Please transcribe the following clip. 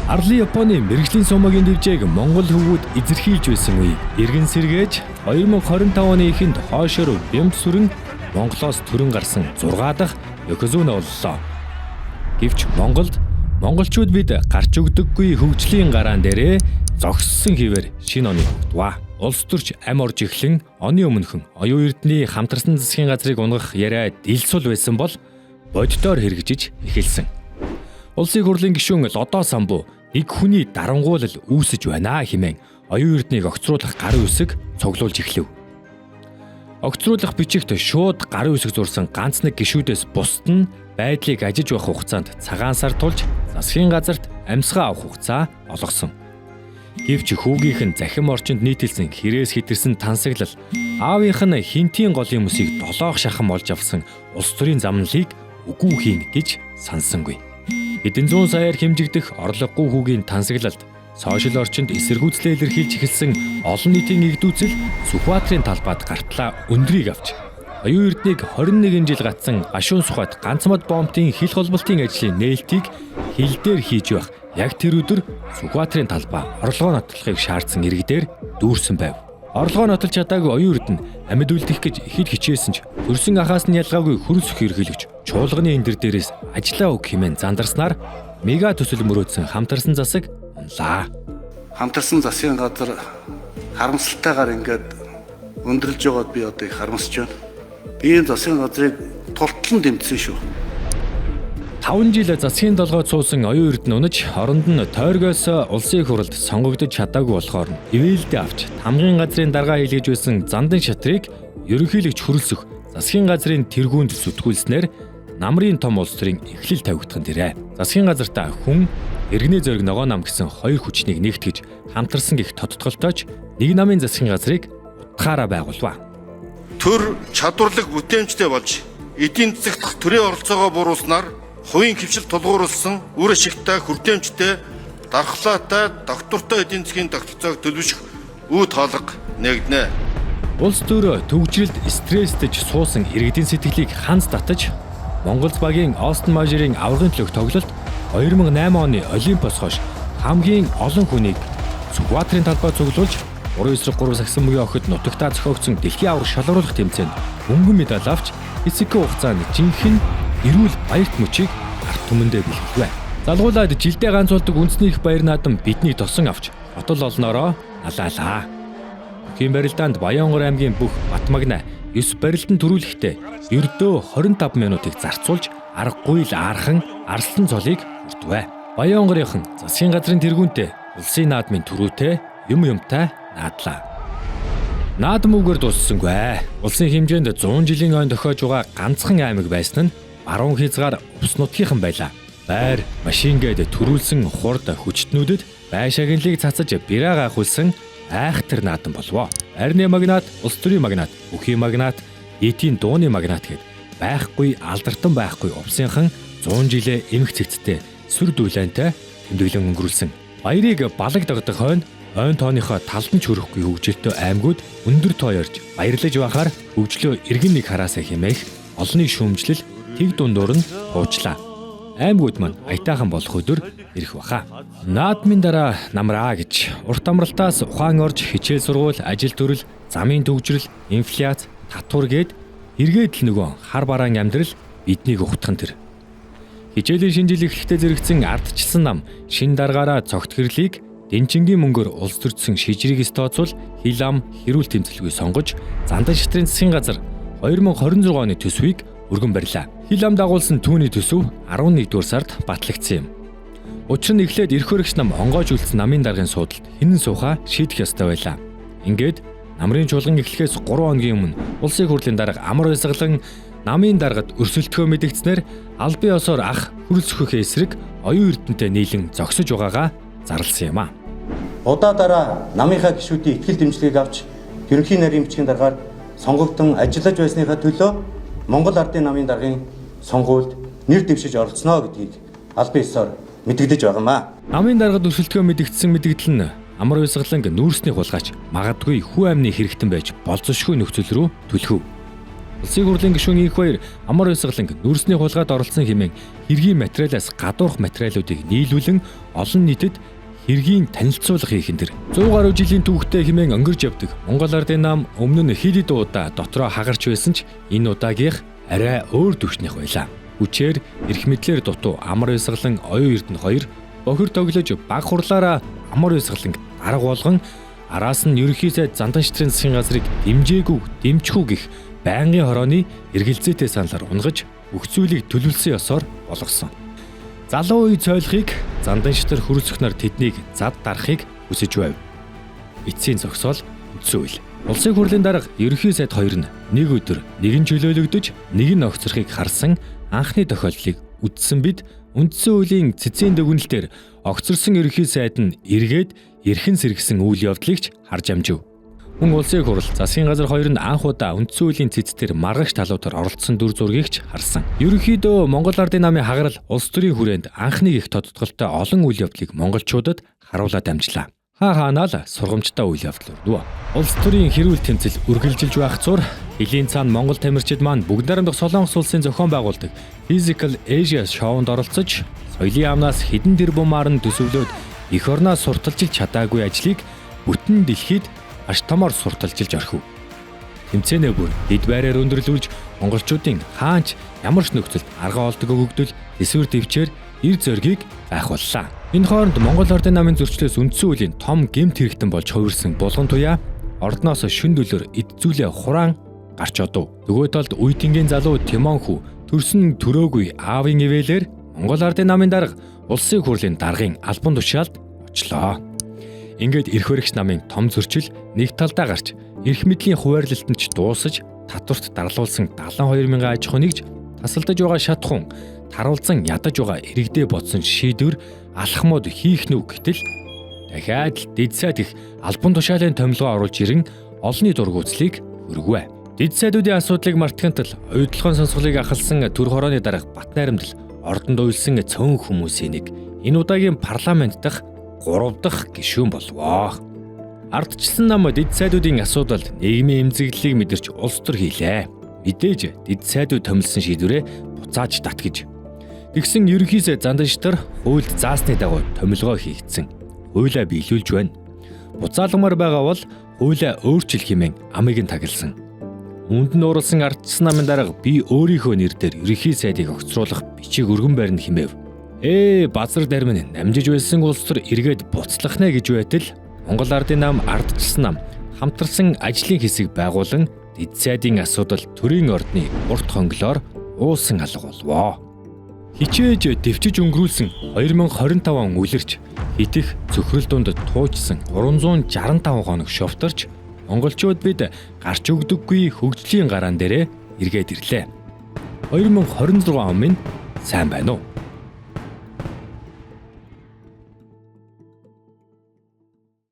Арлын Японы мэрэгжлийн сумагийн дэвжээг Монгол хөвгүүд эзэрхийлж байсан үе эргэн сэргээж 2025 оны эхэнд хойшоор бямд сүрэн Монголоос төрөн гарсан 6 дахь Yokozuna боллоо. Гэвч монголчууд бид гарч өгдөггүй хөгжлийн гараан дээрээ зогссон хിവэр шинэ оны хөгдваа. Улс төрч ам орж эхлэн оны өмнөхөн оюун эрдний хамтарсан засгийн газрыг унгах яриа дэлсул байсан бол боддоор хэрэгжиж эхэлсэн. Улсын хурлын гишүүн Лодо Самбу нэг хүний дарангуулал үүсэж байна хэмээн оюун эрднийг огцруулах гарын үсэг цуглуулж эхлэв. Огцруулах бичигт шууд гарын үсэг зурсан ганц нэг гишүүдээс бусд нь байдлыг ажиж байх хугацаанд цагаан сар тулж засгийн газарт амьсгаа авах хугацаа олгосон. Гэвч хүүгийнх нь захим орчинд нийтэлсэн хэрээс хэтэрсэн тансаглал аавынх нь хинтийн голын мөсийг долоох шахам олж авсан улс төрийн замналыг үгүй хийн гэж санссангүй. Хэдэн зуун саяар хэмжигдэх орлогогүй хүүгийн тансаглалд сошиал орчинд эсэргүүцлээ илэрхийлж эхэлсэн олон нийтийн игдүүцэл Сүхбаатарын талбайд гартлаа өндрийг авч оюун эрднийг 21 жил гатсан гашуун сухад ганцмад бомбын хил холболтын ажлын нээлтийг хил дээр хийж байх яг тэр өдөр Сүхбаатарын талбай орлогоо нотлохыг шаардсан иргэдээр дүүрсэн байв. Орлогоо нотолж чадаагүй оюун эрдэнэ амьд үлдэх гэж ихэд хичээсэн ч төрсөн ахаас нь ялгаагүй хөрс хэрхэлж чуулганы эндэр дээрээс ажиллаа өг хэмээн зандарснаар мега төсөл мөрөөдсөн хамтарсан засаг унлаа. Хамтарсан засгийн газар харамсалтайгаар ингээд өндөрлж байгаад би одоо их харамсаж байна. Би энэ засгийн газрыг тултлан дэмжсэн шүү. 5 жил засгийн толгойд суусан оюун эрдэнэ унаж оронд нь тойргоос улсын хурлд сонгогдож чадаагүй болохоор ивэлдээ авч хамгийн газрын дарга хийлгэж байсан зандан шатрыг ерөнхийлөгч хөрөлсөх засгийн газрын тэргуунд зүтгүүлснээр намрын том улс төрийн эхлэл тавигдахын дээрээ. Засгийн газартаа хүн иргэний зориг ногоо нам гэсэн хоёр хүчнийг нэгтгэж хамтарсан гих тодтголтойч нэг намын засгийн газрыг утгаараа байгуулваа. Төр чадварлаг бүтээмжтэй болж эдийн засагт төрийн оролцоогоо бууруулснаар хувийн хвшил тулгуурласан үр ашигтай хүртээмжтэй дархлаатай доктортой эдийн засгийн тогтолцоог төлөвшөх үе тоолго нэгднэ. Улс төр төвжрэлд стресстэж суусан иргэдийн сэтгэлийг ханц татаж Монгол багийн Остон Мажерийн аваргын төлөөх тоглолт 2008 оны Олимпиос хойш хамгийн олон хүнийг Сүхбаатарын талбай цуглуулж 3-3 сагсан мөгийн охид нутагтаа зохиогдсон дэлхийн аварга шалгаруулах тэмцээнд мөнгөн медаль авч эцэг хугацаанд жинхэнэ эрүүл баярт мөчийг ард түмэндээ бэлгэлвэ. Залгуулаад жилдээ ганц болдог үндэсний их баяр наадам биднийг тосон авч хотол олноороо налаалаа. Бүхийн барилдаанд Баянгор аймгийн бүх Батмагна 9 барилдан төрүүлэхдээ ердөө 25 минутыг зарцуулж аргагүй л аархан арслан цолыг хүртвэ. Баянгорынхан засгийн газрын тэргүүнтэй улсын наадмын төрүүтэй юмтай наадлаа. Наадам үгээр дууссангүй. Улсын хэмжээнд 100 жилийн ойн тохиож байгаа ганцхан аймаг байсан нь баруун хязгаар Увс нутгийнхан байлаа. Байр, машингээд төрүүлсэн хурд хүчтнүүдэд бай шагналыг цацаж бираа гайхуулсан айхтар наадам болов. Арны магнат, улс төрийн магнат, бүхийн магнат, нийтийн дууны магнат гэд байхгүй алдартан байхгүй Увсынхан 100 жилээ эмх цэгцтэй сүр дүүлэнтэй тэмдэглэн өнгөрүүлсэн. Баярыг балаг дагдах ойн тооныхоо талдан ч хөрөхгүй хөгжилтөө аймагуд өндөр тоо ярьж баярлаж байхаар хөгжлөө иргэн нэг хараасаа хэмээх олонний шүүмжлэл тэг дундуур нь хуучлаа. Аймагуд маань аятайхан болох өдөр ирэх баха. Наадмын дараа намраа гэж урт амралтаас ухаан орж хичээл сургууль, ажил төрөл, замын төвжрэл, инфляц, татвар гээд эргээд л нөгөө хар бараан амьдрал биднийг ухтхан тэр. Хичээлийн шинжил эхлэхдээ зэрэгцэн ардчилсан нам шин даргаараа цогт гэрлийг Дэнчингийн мөнгөөр улс төрсөн шижрийг тооцвол хил ам хэрүүл тэмцэлгүй сонгож зандан шатрын засгийн газар 2026 оны төсвийг өргөн барьлаа. Хил ам дагуулсан түүний төсөв 11-р сард батлагдсан юм. Учир нь эхлээд эрх хөрөгч нам онгойж үлдсэн намын даргын суудалд хинэн суухаа шийдэх ёстой байлаа. Ингээд намрын чуулган эхлэхээс 3 хоногийн өмнө улсын хурлын дарга амар уйсгалан намын даргад өрсөлдөхөө мэдгдснээр албан ёсоор ах хөрөлцөхөө эсрэг оюун эрдэнэтэй нийлэн зогсож байгаагаа зарласан юм а. Удаа дараа намынхаа гишүүдийн ихтгэл дэмжлэгийг авч ерөнхий нарийн бичгийн даргаар сонгогдсон ажиллаж байсныхаа төлөө Монгол Ардын намын даргын сонгуульд нэр дэвшиж оролцсноо гэдгийг албан ёсоор мэдэгдэж байгаамаа. Намын даргад өрсөлдөхөө мэдэгдсэн мэдэгдэл нь амар уйсгаланг нүүрсний хулгайч магадгүй хүү амны хэрэгтэн байж болцсошгүй нөхцөл рүү түлхэв. Улсын хурлын гишүүн инх баяр амар уйсгалан нүрсний хулгайд оролцсон хэмээн хэргийн материалаас гадуурх материалуудыг нийлүүлэн олон нийтэд хэргийн танилцуулга хийхэн тэр 100 гаруй жилийн түүхтэй хэмээн өнгөрж явдаг Монгол Ардын нам өмнө нь хэд хэдэн удаа дотроо хагарч байсан ч энэ удаагийнх арай өөр түвшнийх байлаа. Хүчээр эрх мэдлэр дутуу амар уйсгалан оюун эрдэнэ хоёр бохир тоглож баг хурлаараа амар уйсгалан дарга болгон араас нь ерөнхий сайд Зандан шитрийн засгийн газрыг дэмжээгүй дэмжихгүй гэх байнгын хорооны эргэлзээтэй саналаар унгаж бүх зүйлийг төлөвлөсөн ёсоор болгосон. Залуу үе цойлохыг Зандан шитэр хөрөлцөхнөр тэднийг зад дарахыг хүсэж байв. Эцсийн зогсоол үдсэн үйл. Улсын хурлын дарга ерөнхий сайд хоёр нь нэг өдөр нэгэн чөлөөлөгдөж нэг нь огцрохыг харсан анхны тохиолдлыг үдсэн бид үндсэн хуулийн цэцэн дүгнэлтээр огцорсон ерөнхий сайд нь эргээд эрхэн сэргсэн үйл явдлыг ч харж амжив. Мөн улсын хурл засгийн газар хоёр нь анх удаа үндсэн хуулийн цэцтэр маргагч талуудаар оролцсон дүр зургийг ч харсан. Ерөнхийдөө Монгол Ардын намын хагарал улс төрийн хүрээнд анхны их тодтголтой олон үйл явдлыг монголчуудад харуулад амжлаа. Хаанаа л сургамжтай үйл явдал өрнөв. Улс төрийн хэрүүл тэмцэл үргэлжилж байх зур элийн цаана Монгол тамирчид маань бүгд найрамдах Солонгос улсын зохион байгуулдаг Physical Asia шоунд оролцож соёлын амнаас хэдэн тэрбумаар нь төсөвлөөд эх орноос сурталчилж чадаагүй ажлыг бүтэн дэлхийд аш томоор сурталчилж орхив. Тэмцээнээ бүр дэд байраар өндөрлүүлж монголчуудын хаанч ямар ч нөхцөлд арга олдог өгөгдөл эсвэр дэвчээр эр зоригийг гайхууллаа. Энэ хооронд Монгол Ардын намын зөрчлөөс үндсэн хуулийн том гэмт хэрэгтэн болж хувирсан булган туяа ордноос шүн дөлөөр эд зүйлээ хураан гарч одов. Нөгөө талд Үйтэнгийн залуу Тимон хүү төрсөн төрөөгүй аавын ивэлэр Монгол Ардын намын дарга улсын хурлын даргын албан тушаалд очлоо. Ингээд эрх баригч намын том зөрчил нэг талдаа гарч эрх мэдлийн хуваарлалт нь ч дуусаж татварт дарлуулсан 72,000 аж ахуй нэгж тасалдаж байгаа шатхун таруулзан ядаж байгаа иргэдээ бодсон шийдвэр алхмууд хийх нүг гэтэл дахиад дэд сайд их албан тушаалын томилгоо оруулж ирэн олонний дургуутслыг хөргвэ. Дэд сайдуудын асуудлыг мартахынтал уйдлагын сонсголыг ахалсан төр хорооны дарга Бат найрамдал ордонд уйлсан цөөн хүмүүсийн нэг энэ удаагийн парламент дахь 3 дахь гишүүн болвоо. Ардчилсан нам дэд сайдуудын асуудалд нийгмийн эмзэглэлийг мэдэрч улс төр хийлээ. Мэдээж дэд сайдууд томилсон шийдвэрээ буцааж татгиж. Тэгсэн ерөнхий сайд Зандан шитэр хуульд заасны дагуу томилгоо хийгдсэн. Хуулиа биелүүлж байна. Буцааламар байгаа бол хуулиа өөрчил хэмээн амыг нь тагилсан. Үүнд нь ууралсан ардчилсан намын дарга би өөрийнхөө нэрээр ерөнхий сайдыг огцруулах бичиг өргөн барина хэмээв. Базар дармын намжиж байсан улс төр эргээд буцлах нэ гэж байтал Монгол Ардын нам ардчилсан нам хамтарсан ажлын хэсэг байгуулан дэд сайдын асуудал төрийн ордны урт хонглоор уусан алга болвоо. Хичээж дэвчиж өнгөрүүлсэн 2025 он үлэрч хитэх цөхрөл дунд туужсан 365 хоног шовтарч монголчууд бид гарч өгдөггүй хөгжлийн гараан дээрээ эргээд ирлээ. 2026 он минь сайн байна уу?